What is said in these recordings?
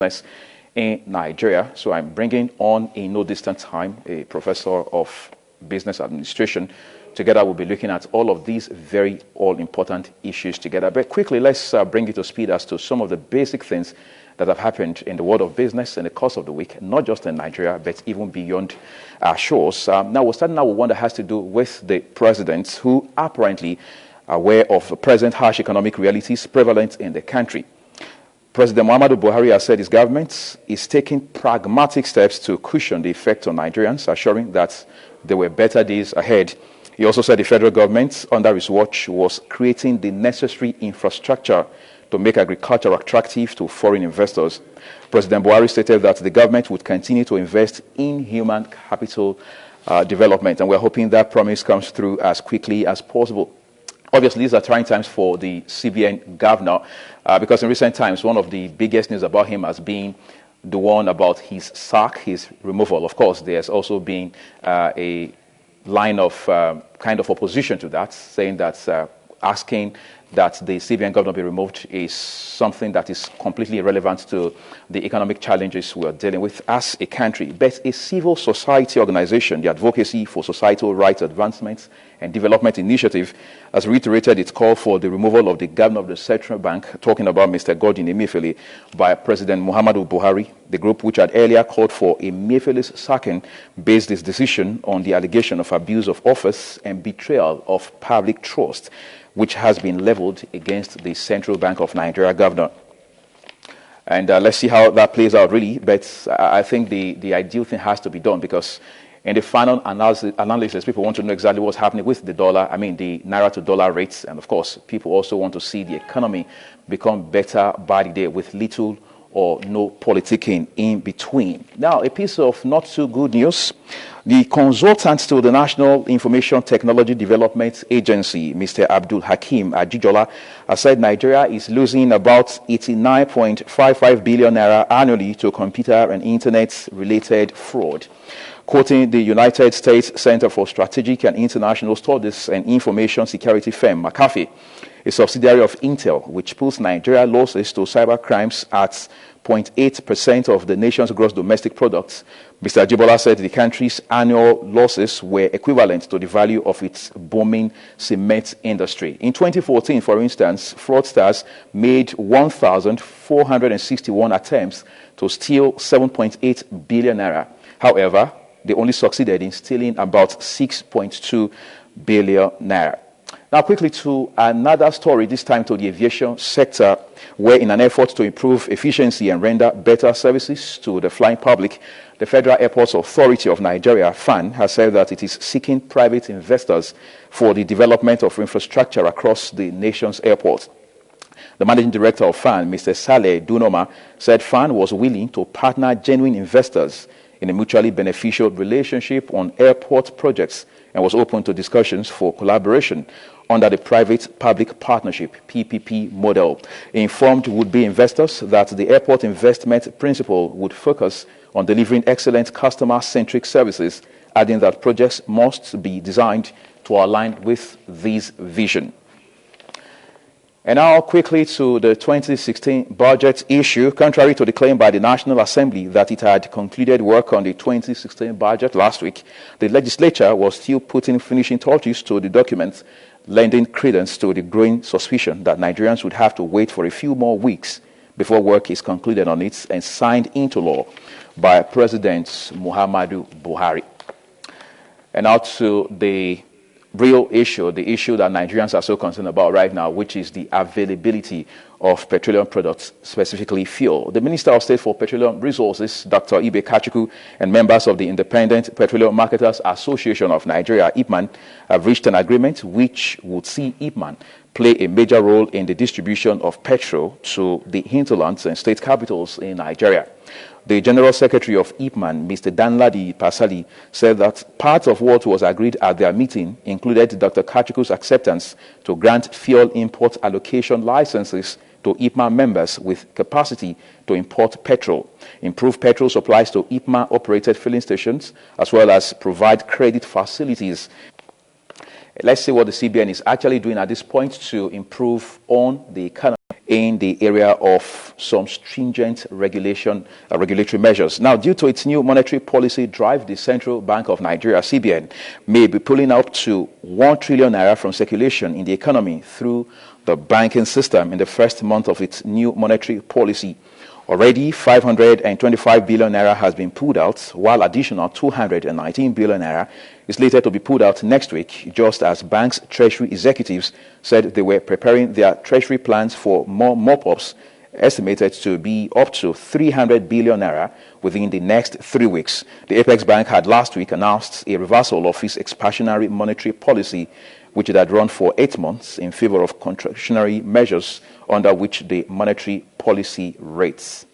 business in Nigeria. So I'm bringing on in no distant time a professor of business administration. Together we'll be looking at all of these very all-important issues together. But quickly, let's bring you to speed as to some of the basic things that have happened in the world of business in the course of the week, not just in Nigeria, but even beyond our shores. Now, we're starting out with one that has to do with the president, who apparently are aware of present harsh economic realities prevalent in the country. President Muhammadu Buhari has said his government is taking pragmatic steps to cushion the effect on Nigerians, assuring that there were better days ahead. He also said the federal government, under his watch, was creating the necessary infrastructure to make agriculture attractive to foreign investors. President Buhari stated that the government would continue to invest in human capital development, and we're hoping that promise comes through as quickly as possible. Obviously, these are trying times for the CBN governor, because in recent times, one of the biggest news about him has been the one about his sack, his removal. Of course, there's also been a line of kind of opposition to that, saying that asking that the CBN governor be removed is something that is completely irrelevant to the economic challenges we are dealing with as a country. But a civil society organization, the Advocacy for Societal Rights Advancement and Development Initiative, has reiterated its call for the removal of the governor of the Central Bank, talking about Mr. Godwin Emefiele, by President Muhammadu Buhari. The group, which had earlier called for Emefiele's sacking, based its decision on the allegation of abuse of office and betrayal of public trust, which has been leveled against the Central Bank of Nigeria governor. And let's see how that plays out, really. But I think the ideal thing has to be done, because in the final analysis, people want to know exactly what's happening with the dollar, the naira to dollar rates. And of course, people also want to see the economy become better by the day, with little or no politicking in between. Now, a piece of not so good news. The consultant to the National Information Technology Development Agency, Mr. Abdul Hakim Ajijola, has said Nigeria is losing about 89.55 billion naira annually to computer and internet-related fraud. Quoting the United States Center for Strategic and International Studies and information security firm McAfee, a subsidiary of Intel, which puts Nigeria losses to cyber crimes at 0.8% of the nation's gross domestic product, Mr. Ajibola said the country's annual losses were equivalent to the value of its booming cement industry. In 2014, for instance, fraudsters made 1,461 attempts to steal 7.8 billion naira. However, they only succeeded in stealing about 6.2 billion naira. Now, quickly to another story, this time to the aviation sector, where in an effort to improve efficiency and render better services to the flying public, the Federal Airports Authority of Nigeria, FAN, has said that it is seeking private investors for the development of infrastructure across the nation's airports. The managing director of FAN, Mr. Saleh Dunoma, said FAN was willing to partner genuine investors in a mutually beneficial relationship on airport projects, and was open to discussions for collaboration under the private-public partnership (PPP) model. He informed would-be investors that the airport investment principle would focus on delivering excellent customer-centric services, adding that projects must be designed to align with this vision. And now quickly to the 2016 budget issue. Contrary to the claim by the National Assembly that it had concluded work on the 2016 budget last week, the legislature was still putting finishing touches to the document, lending credence to the growing suspicion that Nigerians would have to wait for a few more weeks before work is concluded on it and signed into law by President Muhammadu Buhari. And now to the real issue, the issue that Nigerians are so concerned about right now, which is the availability of petroleum products, specifically fuel. The Minister of State for Petroleum Resources, Dr. Ibe Kachuku, and members of the Independent Petroleum Marketers Association of Nigeria, IPMAN, have reached an agreement which would see IPMAN play a major role in the distribution of petrol to the hinterlands and state capitals in Nigeria. The General Secretary of IPMAN, Mr. Danladi Pasali, said that part of what was agreed at their meeting included Dr. Kachuku's acceptance to grant fuel import allocation licenses to IPMAN members with capacity to import petrol, improve petrol supplies to IPMAN-operated filling stations, as well as provide credit facilities. Let's see what the CBN is actually doing at this point to improve on the economy in the area of some stringent regulatory measures. Now, due to its new monetary policy drive, the Central Bank of Nigeria, CBN, may be pulling up to 1 trillion naira from circulation in the economy through the banking system in the first month of its new monetary policy. Already, 525 billion naira has been pulled out, while additional 219 billion naira is slated to be pulled out next week, just as banks' treasury executives said they were preparing their treasury plans for more mop-ups, estimated to be up to 300 billion naira within the next 3 weeks. The Apex Bank had last week announced a reversal of its expansionary monetary policy, which it had run for 8 months, in favor of contractionary measures under which the monetary policy rates.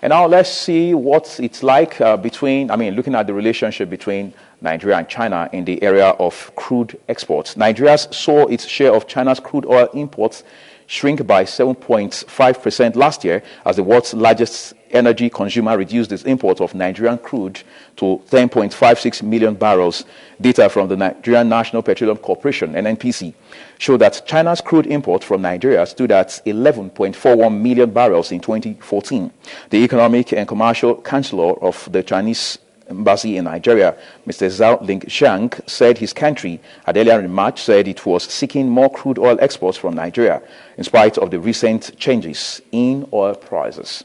And now let's see what it's like looking at the relationship between Nigeria and China in the area of crude exports. Nigeria saw its share of China's crude oil imports shrink by 7.5% last year as the world's largest energy consumer reduced its import of Nigerian crude to 10.56 million barrels. Data from the Nigerian National Petroleum Corporation, NNPC, showed that China's crude import from Nigeria stood at 11.41 million barrels in 2014. The Economic and Commercial Counselor of the Chinese Embassy in Nigeria, Mr. Zhao Lingxiang, said his country had earlier in March said it was seeking more crude oil exports from Nigeria in spite of the recent changes in oil prices.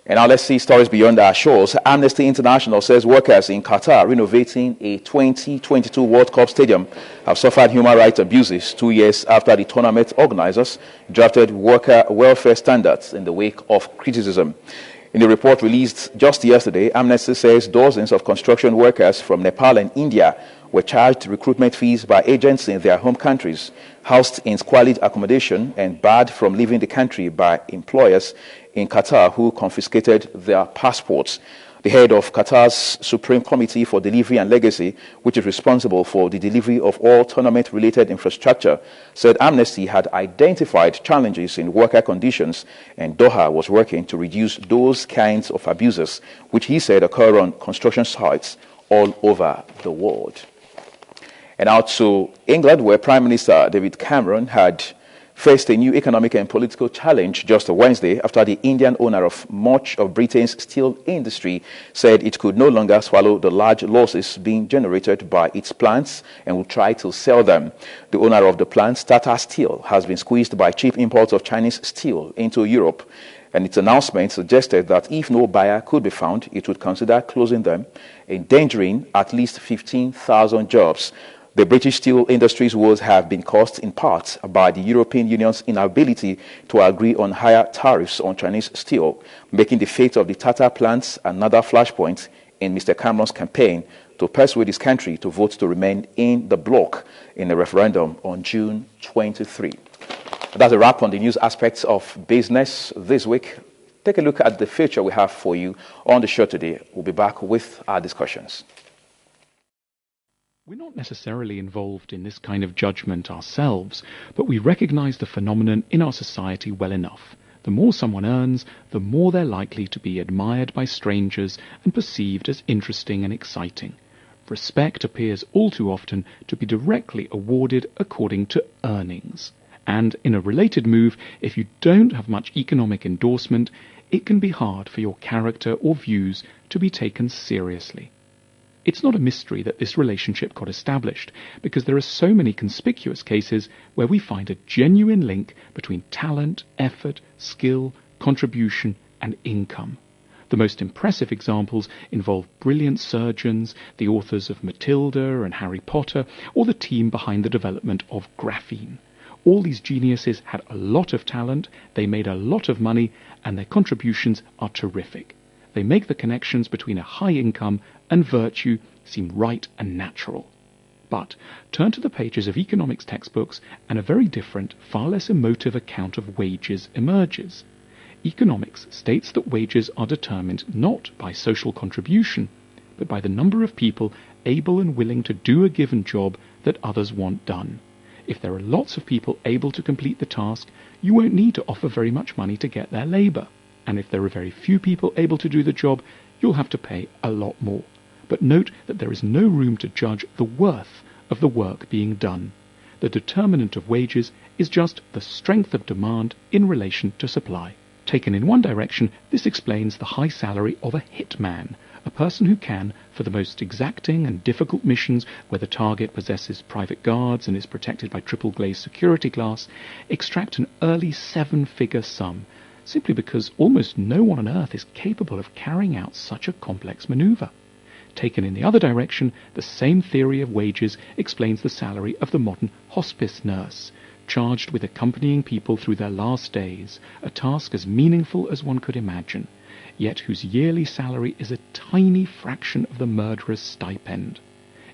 And now let's see stories beyond our shores. Amnesty International says workers in Qatar renovating a 2022 World Cup stadium have suffered human rights abuses 2 years after the tournament organizers drafted worker welfare standards in the wake of criticism. In the report released just yesterday, Amnesty says dozens of construction workers from Nepal and India were charged recruitment fees by agents in their home countries, housed in squalid accommodation, and barred from leaving the country by employers in Qatar who confiscated their passports. The head of Qatar's Supreme Committee for Delivery and Legacy, which is responsible for the delivery of all tournament-related infrastructure, said Amnesty had identified challenges in worker conditions and Doha was working to reduce those kinds of abuses, which he said occur on construction sites all over the world. And now to England, where Prime Minister David Cameron had faced a new economic and political challenge just a Wednesday after the Indian owner of much of Britain's steel industry said it could no longer swallow the large losses being generated by its plants and will try to sell them. The owner of the plants, Tata Steel, has been squeezed by cheap imports of Chinese steel into Europe, and its announcement suggested that if no buyer could be found, it would consider closing them, endangering at least 15,000 jobs. The British steel industry's woes have been caused in part by the European Union's inability to agree on higher tariffs on Chinese steel, making the fate of the Tata plants another flashpoint in Mr. Cameron's campaign to persuade his country to vote to remain in the bloc in a referendum on June 23. That's a wrap on the news aspects of business this week. Take a look at the feature we have for you on the show today. We'll be back with our discussions. We're not necessarily involved in this kind of judgment ourselves, but we recognise the phenomenon in our society well enough. The more someone earns, the more they're likely to be admired by strangers and perceived as interesting and exciting. Respect appears all too often to be directly awarded according to earnings. And in a related move, if you don't have much economic endorsement, it can be hard for your character or views to be taken seriously. It's not a mystery that this relationship got established, because there are so many conspicuous cases where we find a genuine link between talent, effort, skill, contribution, and income. The most impressive examples involve brilliant surgeons, the authors of Matilda and Harry Potter, or the team behind the development of graphene. All these geniuses had a lot of talent, they made a lot of money, and their contributions are terrific. They make the connections between a high income and virtue seem right and natural. But turn to the pages of economics textbooks and a very different, far less emotive account of wages emerges. Economics states that wages are determined not by social contribution, but by the number of people able and willing to do a given job that others want done. If there are lots of people able to complete the task, you won't need to offer very much money to get their labour. And if there are very few people able to do the job, you'll have to pay a lot more. But note that there is no room to judge the worth of the work being done. The determinant of wages is just the strength of demand in relation to supply. Taken in one direction, this explains the high salary of a hitman, a person who can, for the most exacting and difficult missions where the target possesses private guards and is protected by triple glazed security glass, extract an early 7-figure sum, simply because almost no one on earth is capable of carrying out such a complex maneuver. Taken in the other direction, the same theory of wages explains the salary of the modern hospice nurse, charged with accompanying people through their last days, a task as meaningful as one could imagine, yet whose yearly salary is a tiny fraction of the murderer's stipend.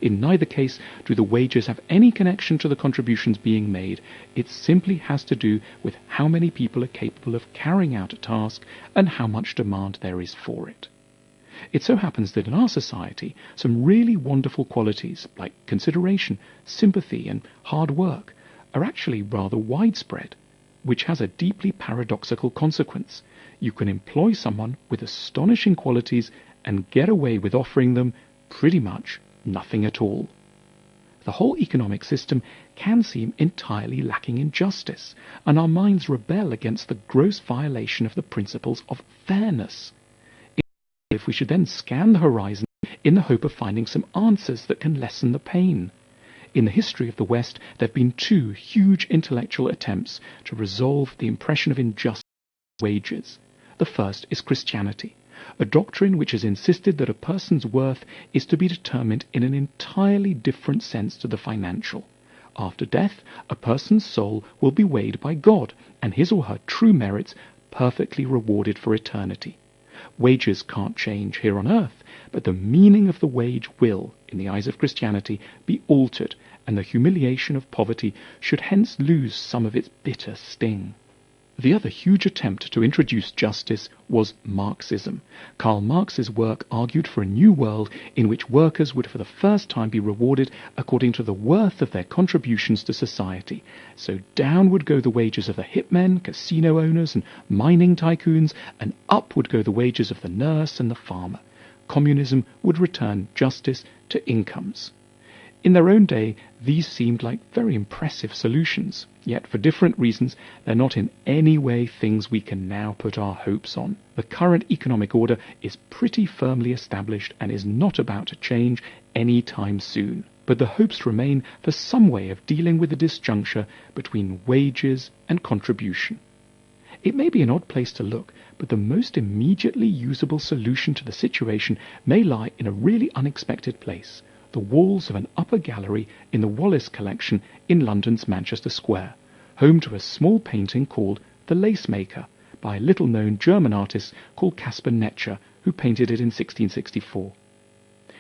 In neither case do the wages have any connection to the contributions being made. It simply has to do with how many people are capable of carrying out a task and how much demand there is for it. It so happens that in our society, some really wonderful qualities like consideration, sympathy, and hard work are actually rather widespread, which has a deeply paradoxical consequence. You can employ someone with astonishing qualities and get away with offering them pretty much nothing at all. The whole economic system can seem entirely lacking in justice, and our minds rebel against the gross violation of the principles of fairness. If we should then scan the horizon in the hope of finding some answers that can lessen the pain. In the history of the West, there have been 2 huge intellectual attempts to resolve the impression of injustice in wages. The first is Christianity, a doctrine which has insisted that a person's worth is to be determined in an entirely different sense to the financial. After death, a person's soul will be weighed by God, and his or her true merits perfectly rewarded for eternity. Wages can't change here on earth, but the meaning of the wage will, in the eyes of Christianity, be altered, and the humiliation of poverty should hence lose some of its bitter sting. The other huge attempt to introduce justice was Marxism. Karl Marx's work argued for a new world in which workers would for the first time be rewarded according to the worth of their contributions to society. So down would go the wages of the hitmen, casino owners, and mining tycoons, and up would go the wages of the nurse and the farmer. Communism would return justice to incomes. In their own day, these seemed like very impressive solutions, yet for different reasons, they're not in any way things we can now put our hopes on. The current economic order is pretty firmly established and is not about to change any time soon. But the hopes remain for some way of dealing with the disjuncture between wages and contribution. It may be an odd place to look, but the most immediately usable solution to the situation may lie in a really unexpected place: the walls of an upper gallery in the Wallace Collection in London's Manchester Square, home to a small painting called The Lace Maker by a little-known German artist called Caspar Netscher, who painted it in 1664.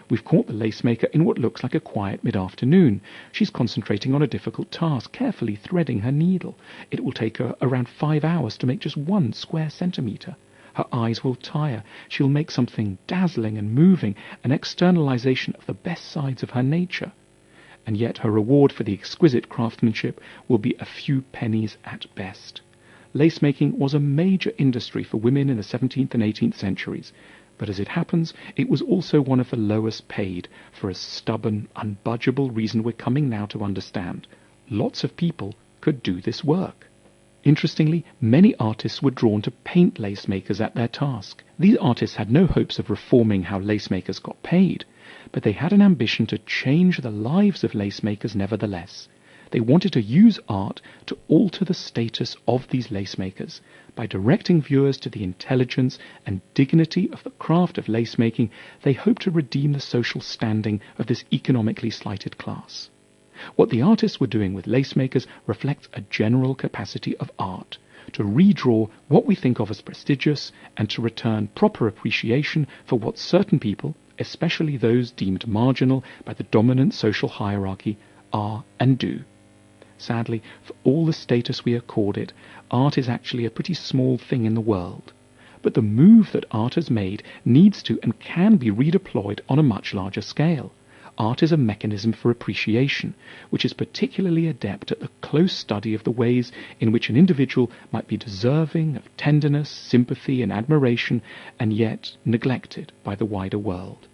We've caught the lace maker in what looks like a quiet mid-afternoon. She's concentrating on a difficult task, carefully threading her needle. It will take her around 5 hours to make just 1 square centimetre. Her eyes will tire. She'll make something dazzling and moving, an externalization of the best sides of her nature. And yet her reward for the exquisite craftsmanship will be a few pennies at best. Lace-making was a major industry for women in the 17th and 18th centuries, but as it happens, it was also one of the lowest paid, for a stubborn, unbudgeable reason we're coming now to understand. Lots of people could do this work. Interestingly, many artists were drawn to paint lace makers at their task. These artists had no hopes of reforming how lace makers got paid, but they had an ambition to change the lives of lace makers nevertheless. They wanted to use art to alter the status of these lace makers. By directing viewers to the intelligence and dignity of the craft of lace making, they hoped to redeem the social standing of this economically slighted class. What the artists were doing with lace makers reflects a general capacity of art to redraw what we think of as prestigious and to return proper appreciation for what certain people, especially those deemed marginal by the dominant social hierarchy, are and do. Sadly, for all the status we accord it, art is actually a pretty small thing in the world. But the move that art has made needs to and can be redeployed on a much larger scale. Art is a mechanism for appreciation, which is particularly adept at the close study of the ways in which an individual might be deserving of tenderness, sympathy, and admiration, and yet neglected by the wider world.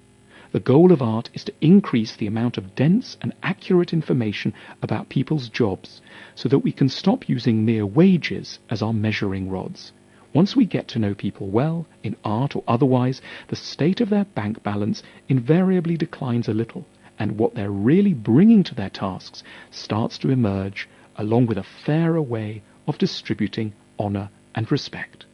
The goal of art is to increase the amount of dense and accurate information about people's jobs so that we can stop using mere wages as our measuring rods. Once we get to know people well, in art or otherwise, the state of their bank balance invariably declines a little, and what they're really bringing to their tasks starts to emerge, along with a fairer way of distributing honour and respect.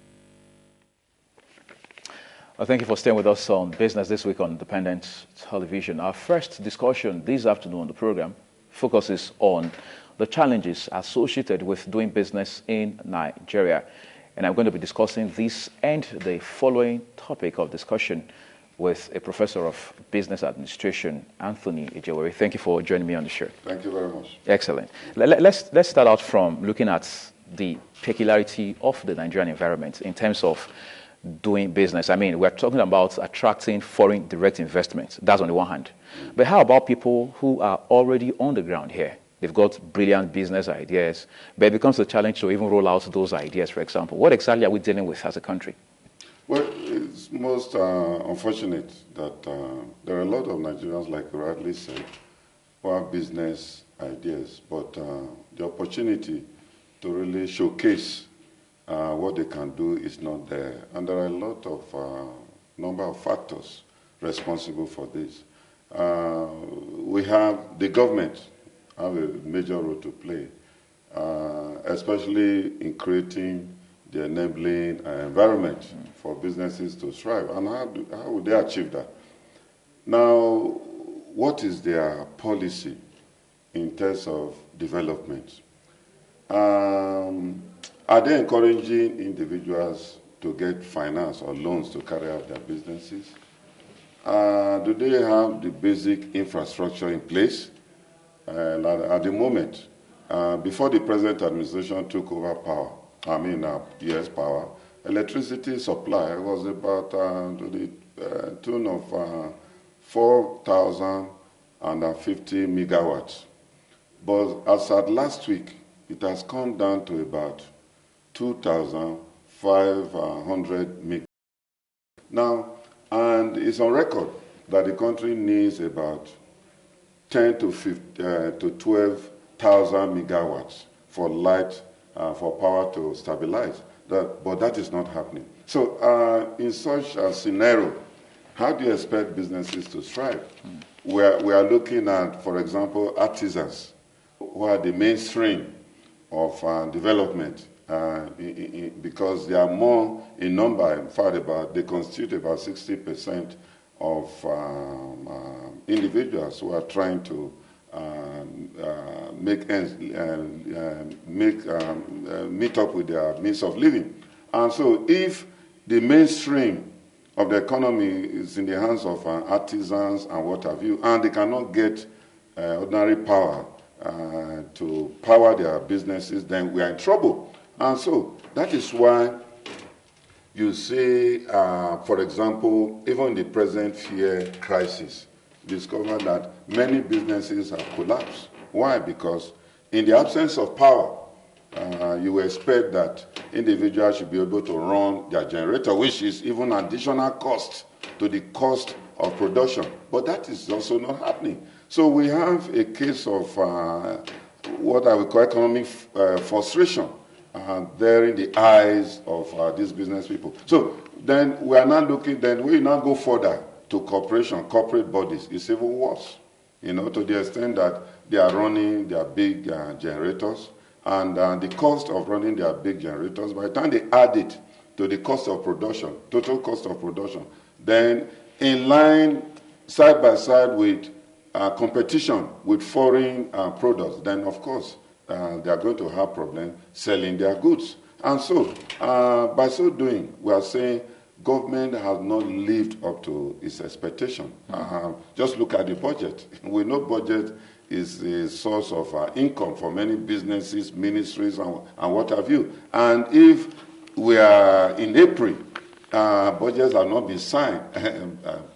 Well, thank you for staying with us on Business This Week on Independent Television. Our first discussion this afternoon on the program focuses on the challenges associated with doing business in Nigeria. And I'm going to be discussing this and the following topic of discussion with a professor of business administration, Anthony Ejewere. Thank you for joining me on the show. Thank you very much. Excellent. Let's start out from looking at the peculiarity of the Nigerian environment in terms of doing business. I mean, we're talking about attracting foreign direct investment. That's on the one hand. But how about people who are already on the ground here? They've got brilliant business ideas, but it becomes a challenge to even roll out those ideas, for example. What exactly are we dealing with as a country? Well, it's most unfortunate that there are a lot of Nigerians, like you rightly said, who have business ideas, but the opportunity to really showcase what they can do is not there. And there are a lot of number of factors responsible for this. We have the government have a major role to play, especially in creating the enabling environment for businesses to thrive. And how would they achieve that? Now, what is their policy in terms of development? Are they encouraging individuals to get finance or loans to carry out their businesses? Do they have the basic infrastructure in place? At the moment, before the present administration took over power, PS power, electricity supply was about to the tune of 4,050 megawatts. But as at last week, it has come down to about 2,500 megawatts. Now, and it's on record that the country needs about 10 to 12,000 megawatts for light, for power to stabilize. But that is not happening. So in such a scenario, how do you expect businesses to thrive? We are looking at, for example, artisans, who are the mainstream of development, because they are more in number. In fact, they constitute about 60% of individuals who are trying to meet up with their means of living. And so if the mainstream of the economy is in the hands of artisans and what have you, and they cannot get ordinary power to power their businesses, then we are in trouble. And so that is why you see, for example, even in the present fear crisis, discover that many businesses have collapsed. Why? Because in the absence of power, you expect that individuals should be able to run their generator, which is even additional cost to the cost of production. But that is also not happening. So we have a case of what I would call economic frustration there in the eyes of these business people. So then we are now looking, then we now go further to corporate bodies. It's even worse, to the extent that they are running their big generators, and the cost of running their big generators, by the time they add it to the cost of production, total cost of production, then in line, side by side with competition with foreign products, then of course they are going to have problems selling their goods. And so, by so doing, we are saying government has not lived up to its expectation. Just look at the budget. We know budget is a source of income for many businesses, ministries, and what have you. And if we are in April, budgets have not been signed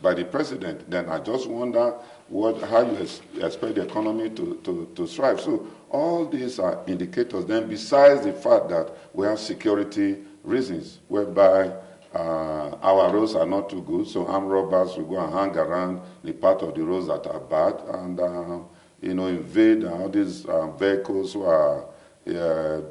by the president, then I just wonder how you expect the economy to thrive. So all these are indicators. Then besides the fact that we have security reasons, whereby our roads are not too good, so armed robbers will go and hang around the part of the roads that are bad and, invade all these vehicles who are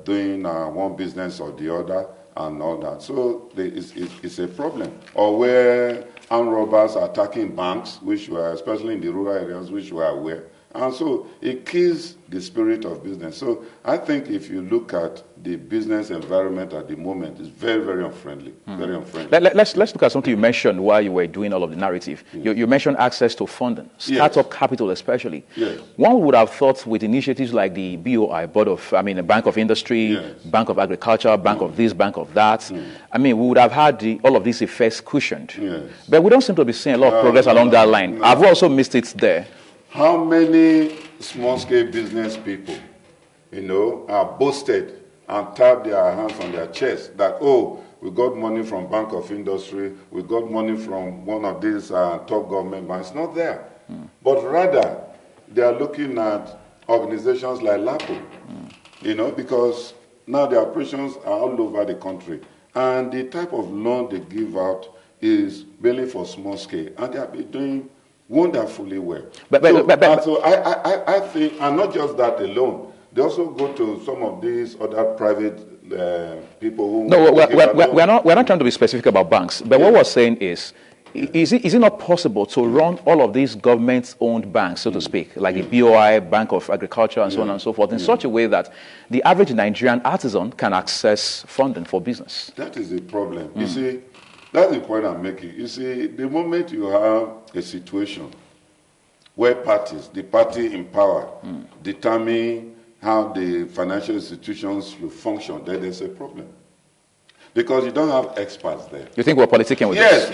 doing one business or the other and all that. So it's a problem. Or where armed robbers are attacking banks, which were, especially in the rural areas, which we are aware. And so it kills the spirit of business. So I think if you look at the business environment at the moment, it's very, very unfriendly. Very unfriendly. Let's look at something you mentioned while you were doing all of the narrative. Yes. You mentioned access to funding, startup capital especially. Yes. One would have thought with initiatives like the BOI, Bank of Industry, Yes. Bank of Agriculture, Bank of this, Bank of that, we would have had all of these effects cushioned. Yes. But we don't seem to be seeing a lot of progress along that line. No. I've also missed it there. How many small-scale business people, are boasted and tap their hands on their chest that, oh, we got money from Bank of Industry, we got money from one of these top government banks. It's not there. But rather, they are looking at organizations like LAPO, because now the operations are all over the country. And the type of loan they give out is mainly for small scale. And they have been doing wonderfully well. So I think, and not just that alone, they also go to some of these other private people who... No, we're not trying to be specific about banks, but what we're saying is it not possible to run all of these government-owned banks, so to speak, like the BOI, Bank of Agriculture, and so on and so forth, in such a way that the average Nigerian artisan can access funding for business? That is the problem. You see, that's the point I'm making. You see, the moment you have a situation where the party in power, determine how the financial institutions will function, then there's a problem. Because you don't have experts there. You think we're politicking with this?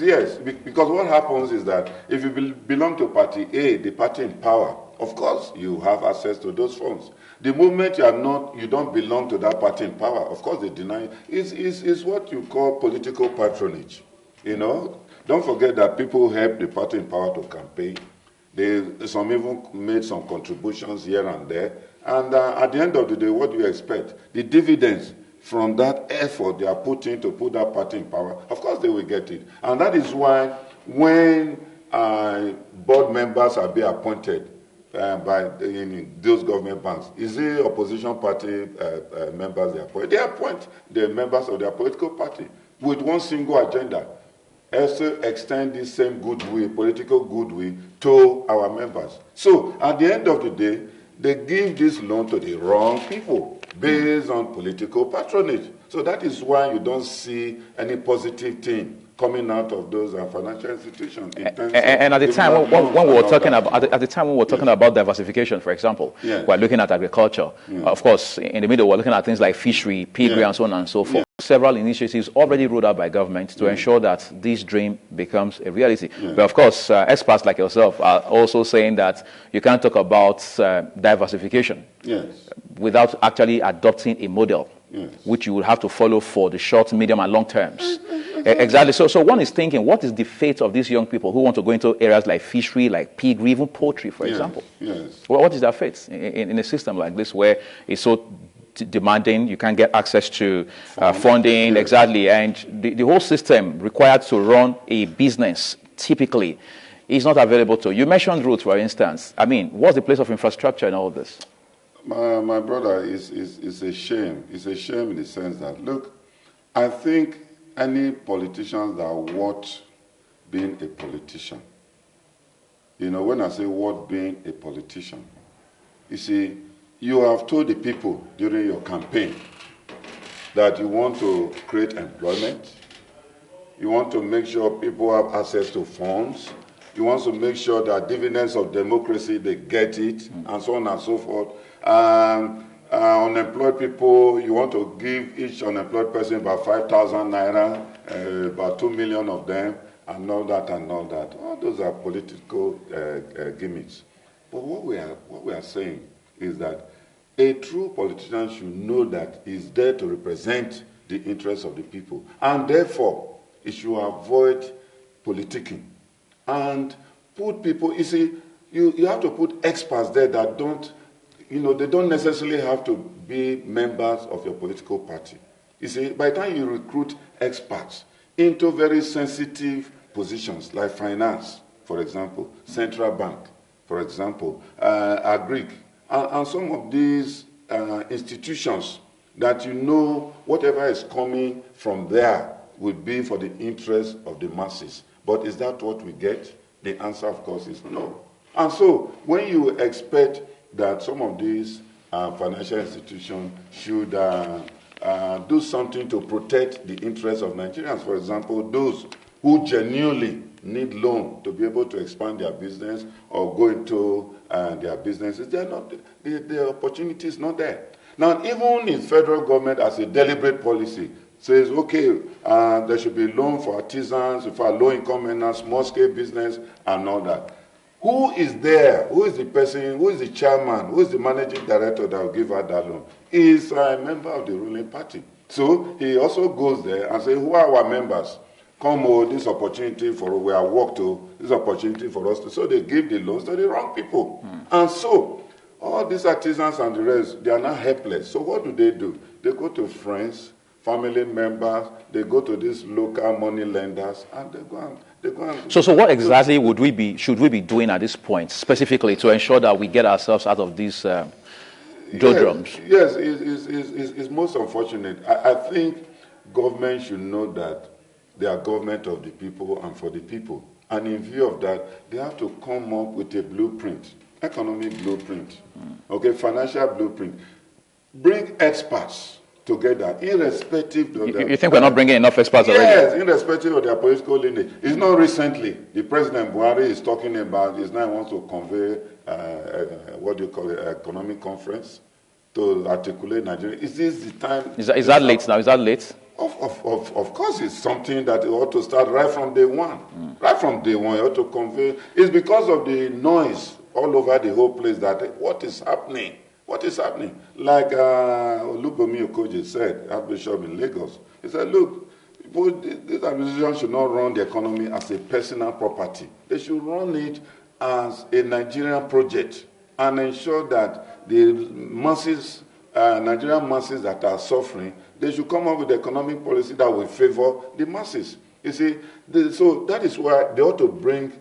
Yes. Because what happens is that if you belong to party A, the party in power, of course you have access to those funds. The moment you don't belong to that party in power, of course they deny it. It's what you call political patronage. Don't forget that people help the party in power to campaign. Some even made some contributions here and there. And at the end of the day, what do you expect? The dividends from that effort they are putting to put that party in power, of course they will get it. And that is why when board members are being appointed in those government banks, is it opposition party members they appoint? They appoint the members of their political party with one single agenda. Also extend this same goodwill, political goodwill, to our members. So at the end of the day, they give this loan to the wrong people based on political patronage. So that is why you don't see any positive thing coming out of those financial institutions. And at the time when we were talking about diversification, for example, we're looking at agriculture. Of course, in the middle, we're looking at things like fishery, piggery, and so on and so forth. Several initiatives already rolled out by government to ensure that this dream becomes a reality. But of course, experts like yourself are also saying that you can't talk about diversification without actually adopting a model which you will have to follow for the short, medium, and long terms. Exactly. So one is thinking, what is the fate of these young people who want to go into areas like fishery, like piggery, even poultry, for example? What is their fate in a system like this where it's so demanding, you can't get access to funding, exactly, and the whole system required to run a business typically is not available to you. Mentioned roads, for instance. What's the place of infrastructure in all of this? My brother, it's a shame. It's a shame in the sense that, look, I think any politicians that are worth being a politician, when I say worth being a politician, you see, you have told the people during your campaign that you want to create employment, you want to make sure people have access to funds, you want to make sure that dividends of democracy, they get it, and so on and so forth. Unemployed people, you want to give each unemployed person about 5,000 naira, about 2 million of them, and all that and all that. All those are political gimmicks. But what we are saying is that a true politician should know that he's there to represent the interests of the people. And therefore, he should avoid politicking. And put people, you see, you have to put experts there that don't, they don't necessarily have to be members of your political party. You see, by the time you recruit experts into very sensitive positions like finance, for example, central bank, for example, agric, and some of these institutions that you know whatever is coming from there would be for the interest of the masses. But is that what we get? The answer, of course, is no. And so, when you expect that some of these financial institutions should do something to protect the interests of Nigerians, for example, those who genuinely need loan to be able to expand their business or go into their businesses, the opportunity is not there. Now, even if federal government as a deliberate policy says, okay, there should be loan for artisans, for low-income earners, small-scale business, and all that. Who is there? Who is the person? Who is the chairman? Who is the managing director that will give her that loan? He is a member of the ruling party. So he also goes there and says, who are our members? Come, this opportunity for we are work to, this opportunity for us to. So they give the loans to the wrong people. And so all these artisans and the rest, they are now helpless. So what do? They go to friends, family members, they go to these local money lenders, and they go and So what exactly should we be doing at this point, specifically to ensure that we get ourselves out of these doldrums? Yes, it's most unfortunate. I think government should know that they are government of the people and for the people. And in view of that, they have to come up with a blueprint, economic blueprint, okay, financial blueprint. Bring experts together, irrespective of You think we're not bringing enough experts already? Yes, irrespective of their political lineage. It's not recently. The President Buhari is talking about, he now wants to convey, economic conference to articulate Nigeria. Is this the time? Is that late now? Is that late? Of course, it's something that you ought to start right from day one. Right from day one, you ought to convey. It's because of the noise all over the whole place that what is happening? What is happening? Like Olubomi Okoje said, Archbishop in Lagos, he said, look, this administration should not run the economy as a personal property. They should run it as a Nigerian project and ensure that the masses, Nigerian masses that are suffering, they should come up with economic policy that will favor the masses. You see, so that is why they ought to bring,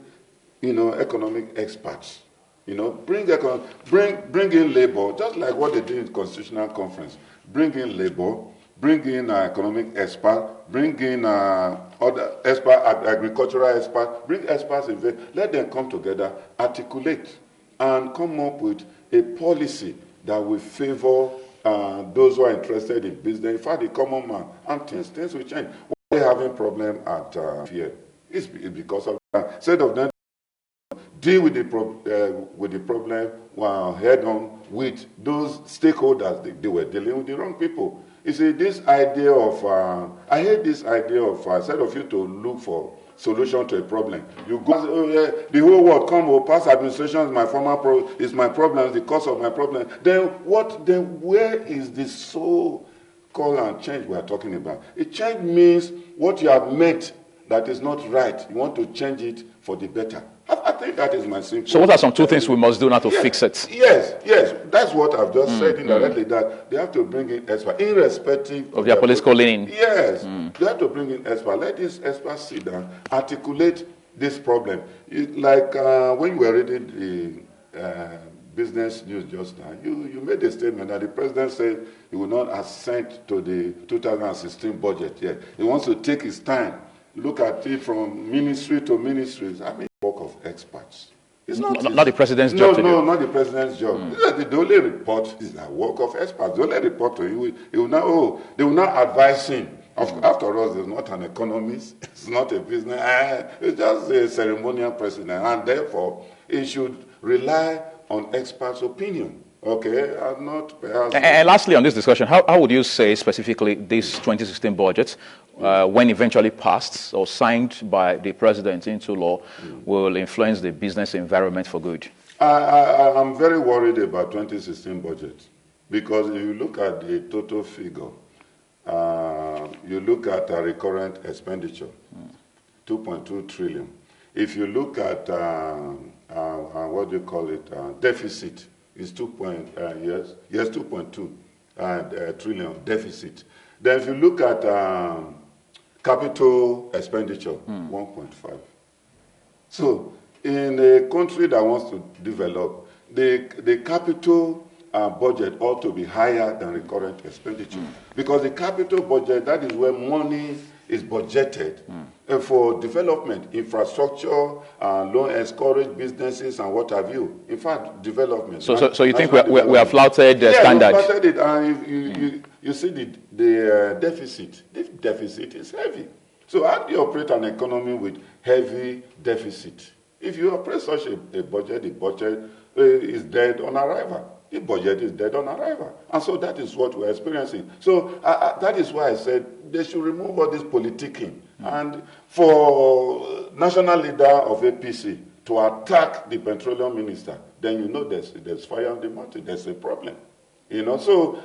economic experts. Bring in labor, just like what they did in the Constitutional Conference. Bring in labor, bring in economic expert, bring in other expert, agricultural expert, bring experts in. Let them come together, articulate, and come up with a policy that will favor those who are interested in business. In fact, the common man, and things will change. Why are they having problem at here? It's because of that. Instead of them deal with the problem head on with those stakeholders. They were dealing with the wrong people. You see, this idea of, I hate this idea of, instead of you to look for solution to a problem, you go, the whole world come, past administration is my is my problem, the cause of my problem. Then where is the so-called change we are talking about? A change means what you have met that is not right. You want to change it for the better. I think that is my simple. So what are some two things we must do now to fix it? Yes. That's what I've just said indirectly, that they have to bring in experts, irrespective of their political leaning. Yes. They have to bring in experts. Let these experts sit down, articulate this problem. Like when you were reading the business news just now, you made a statement that the president said he will not assent to the 2016 budget yet. He wants to take his time, look at it from ministry to ministries. I mean, work of experts. It's not the president's job. No, not the president's job. The only report is the work of experts. The only report to him, they will now advise him. After all, he's not an economist. It's not a business. It's just a ceremonial president, and therefore he should rely on experts' opinion. Okay, and not perhaps. And lastly, on this discussion, how would you say specifically this 2016 budget, when eventually passed or signed by the president into law, will influence the business environment for good? I'm very worried about 2016 budget because if you look at the total figure, you look at recurrent expenditure, 2.2 trillion. If you look at deficit, is 2.2 trillion deficit. Then if you look at capital expenditure, 1.5. So in a country that wants to develop, the capital budget ought to be higher than the current expenditure. Because the capital budget, that is where money is budgeted for development, infrastructure, loan encourage businesses and what have you. In fact, development. So you think we have flouted the standard? Yeah, we flouted it, and you see the deficit. The deficit is heavy. So how do you operate an economy with heavy deficit? If you operate such a budget, the budget is dead on arrival. The budget is dead on arrival. And so that is what we're experiencing. So that is why I said they should remove all this politicking. And for national leader of APC to attack the petroleum minister, then you know there's fire on the mountain. There's a problem. You know, so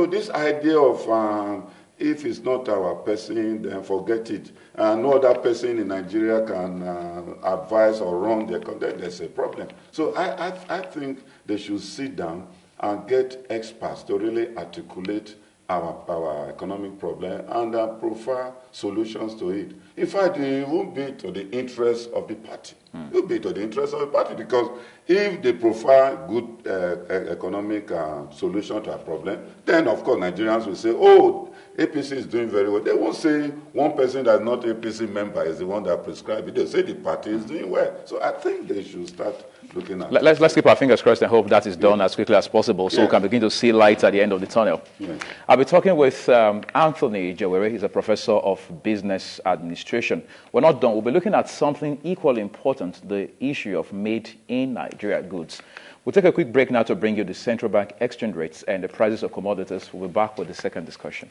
this idea of if it's not our person, then forget it. No other person in Nigeria can advise or run the country. There's a problem. So I think they should sit down and get experts to really articulate our economic problem and provide solutions to it. In fact, it won't be to the interest of the party. It will be to the interest of the party, because if they provide good economic solution to our problem, then of course Nigerians will say, oh, APC is doing very well. They won't say one person that's not APC member is the one that prescribed it. They'll say the party is doing well. So I think they should start looking at Let's keep our fingers crossed and hope that is done as quickly as possible, so we can begin to see light at the end of the tunnel. I'll be talking with Anthony Jawere. He's a professor of business administration. We're not done. We'll be looking at something equally important, the issue of made in Nigeria goods. We'll take a quick break now to bring you the central bank exchange rates and the prices of commodities. We'll be back with the second discussion.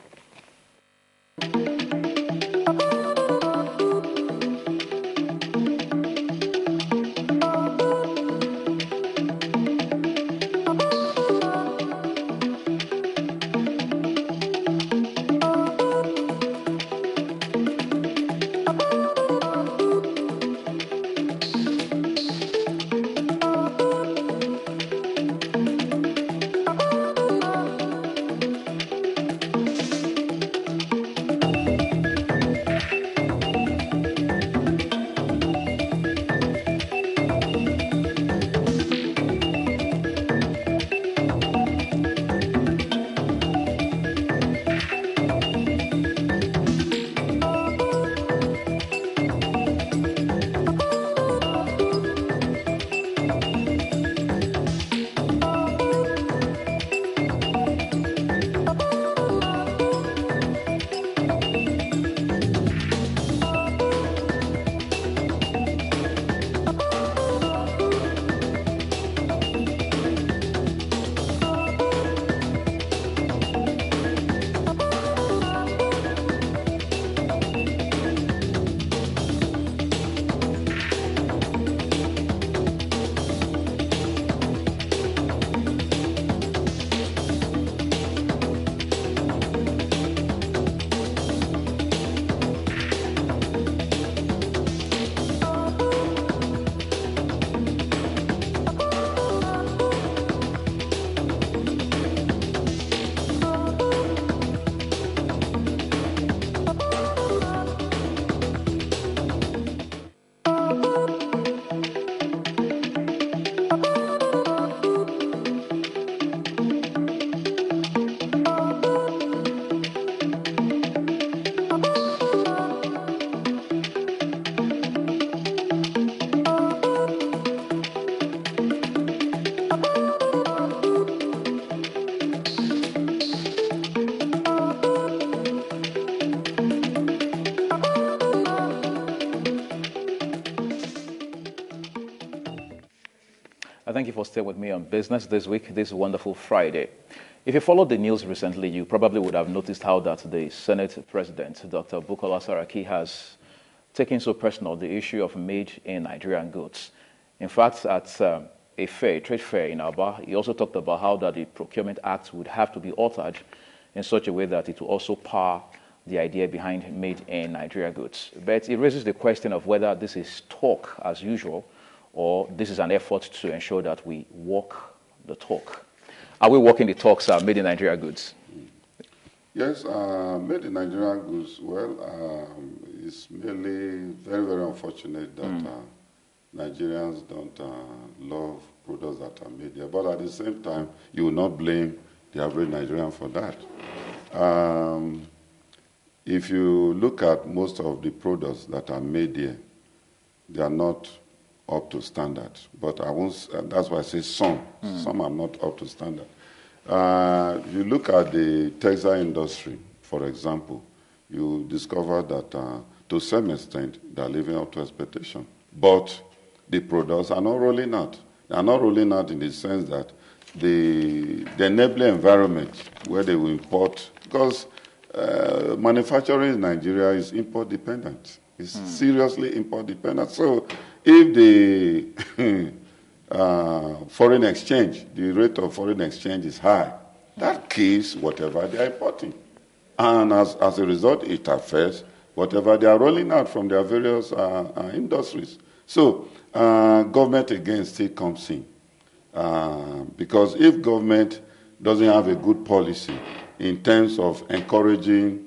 Thank you for staying with me on Business this week, this wonderful Friday. If you followed the news recently, you probably would have noticed how that the Senate President, Dr. Bukola Saraki, has taken so personal the issue of made in Nigerian goods. In fact, at a trade fair in Aba, he also talked about how that the Procurement Act would have to be altered in such a way that it will also power the idea behind made in Nigeria goods. But it raises the question of whether this is talk as usual, or this is an effort to ensure that we walk the talk. Are we walking the talks made in Nigeria goods? Yes, made in Nigerian goods, well, it's merely very, very unfortunate that Nigerians don't love products that are made here. But at the same time, you will not blame the average Nigerian for that. If you look at most of the products that are made here, they are not up to standard. But I won't, that's why I say some. Some are not up to standard. You look at the textile industry, for example, you discover that to some extent they are living up to expectation. But the products are not rolling out. They are not rolling out in the sense that the enabling environment where they will import, because manufacturing in Nigeria is import dependent. It's seriously import dependent. So if the foreign exchange, the rate of foreign exchange is high, that kills whatever they are importing. And as a result, it affects whatever they are rolling out from their various industries. So government again still comes in. Because if government doesn't have a good policy in terms of encouraging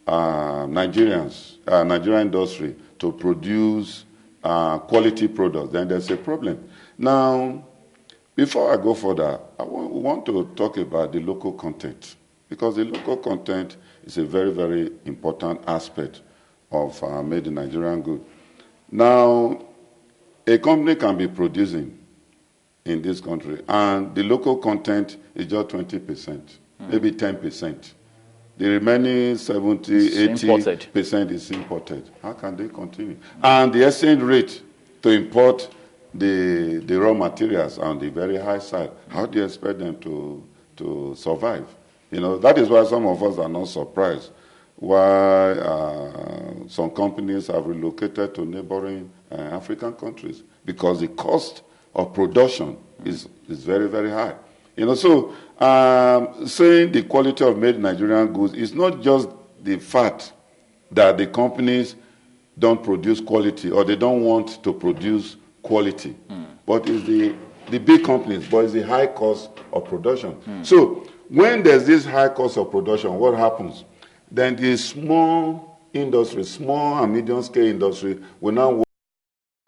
Nigerian industry to produce quality products, then there's a problem. Now, before I go further, I want to talk about the local content, because the local content is a very, very important aspect of made in Nigerian good. Now, a company can be producing in this country, and the local content is just 20%, maybe 10%. The remaining 70, 80% is imported. How can they continue? And the exchange rate to import the raw materials on the very high side, how do you expect them to survive? You know, that is why some of us are not surprised why some companies have relocated to neighboring African countries, because the cost of production is very, very high. You know, so saying the quality of made Nigerian goods is not just the fact that the companies don't produce quality or they don't want to produce quality, but it's the big companies, but it's the high cost of production. So when there's this high cost of production, what happens? Then the small industry, small and medium scale industry will now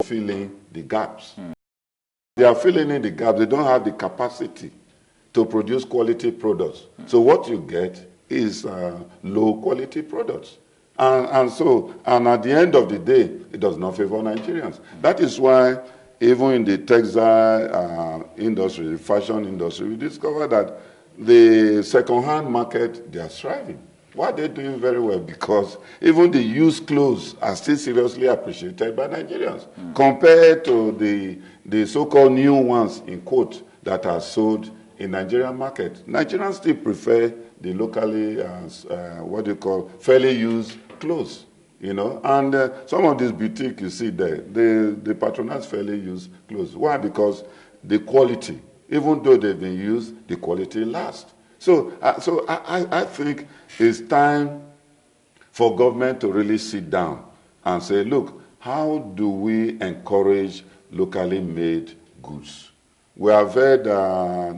fill in the gaps. They are filling in the gaps. They don't have the capacity to produce quality products. So what you get is low quality products. And at the end of the day, it does not favor Nigerians. That is why even in the textile industry, the fashion industry, we discover that the second-hand market, they are thriving. Why are they doing very well? Because even the used clothes are still seriously appreciated by Nigerians compared to the so-called new ones, in quote, that are sold in Nigerian market. Nigerians still prefer the locally, fairly used clothes, you know. And some of these boutiques you see there, they patronize fairly used clothes. Why? Because the quality, even though they've been used, the quality lasts. So I think it's time for government to really sit down and say, look, how do we encourage locally made goods? We have heard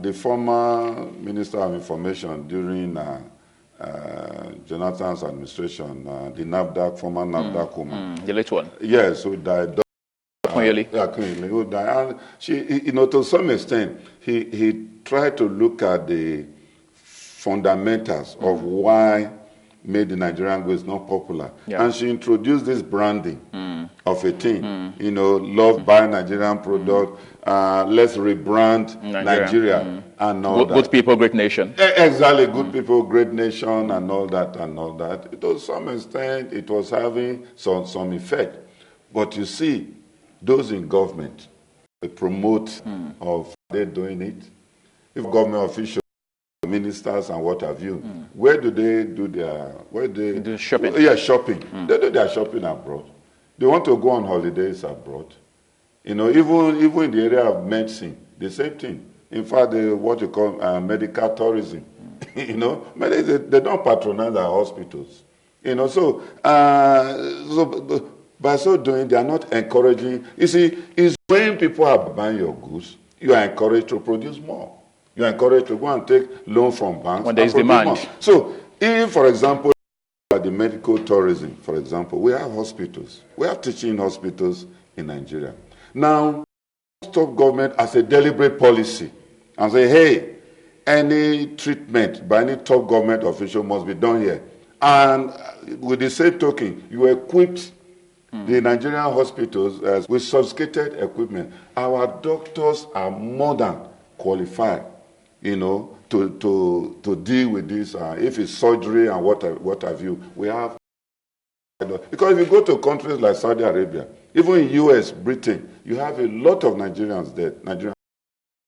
the former Minister of Information during Jonathan's administration, the NAFDAC, former NAFDAC woman. The late one. Yes, who died. Akonyele. Who died. And she, you know, to some extent, he tried to look at the fundamentals of why made in Nigerian goods not popular. Yeah. And she introduced this branding of a thing. You know, love buy Nigerian product, let's rebrand Nigeria and all that. Good people, great nation. Exactly, good people, great nation and all that and all that. To some extent, it was having some effect. But you see, those in government, they promote of they're doing it. If government officials, ministers and what have you, where do they do their shopping? Yeah, shopping. They do their shopping abroad. They want to go on holidays abroad. You know, even in the area of medicine, the same thing. In fact, what you call medical tourism. You know, they don't patronize our hospitals. You know, so by so doing, they are not encouraging. You see, it's when people are buying your goods, you are encouraged to produce more. You are encouraged to go and take loan from banks. When there is demand. So If, for example, the medical tourism, for example, we have hospitals. We have teaching hospitals in Nigeria. Now, stop government as a deliberate policy and say, hey, any treatment by any top government official must be done here. And with the same token, you equipped the Nigerian hospitals with sophisticated equipment. Our doctors are more than qualified, to deal with this. If it's surgery and what have you, we have. Because if you go to countries like Saudi Arabia, even in US, Britain, you have a lot of Nigerians there. Nigerians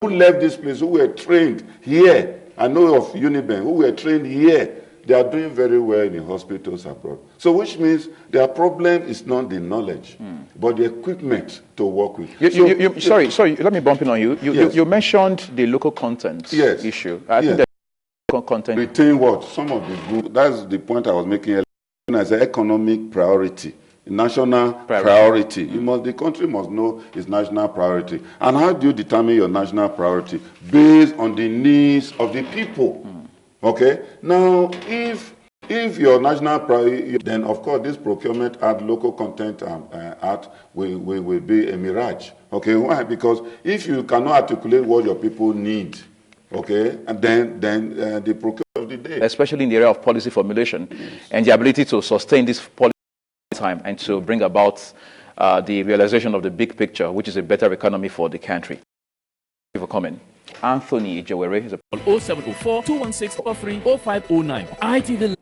who left this place, who were trained here. I know of Uniben, who were trained here. They are doing very well in hospitals abroad. So which means their problem is not the knowledge, but the equipment to work with. Sorry, let me bump in on you. You mentioned the local content issue. I think the local content. Retain what? Some of the good. That's the point I was making earlier. As an economic priority, national priority. The country must know its national priority. And how do you determine your national priority? Based on the needs of the people. Okay? Now, if your national priority, then of course this procurement act, local content act will be a mirage. Okay? Why? Because if you cannot articulate what your people need, okay, and then the procurement of the day. Especially in the area of policy formulation and the ability to sustain this policy time and to bring about the realization of the big picture, which is a better economy for the country. Thank you for coming. Anthony Ijewere is a 0704 216 0509. ITV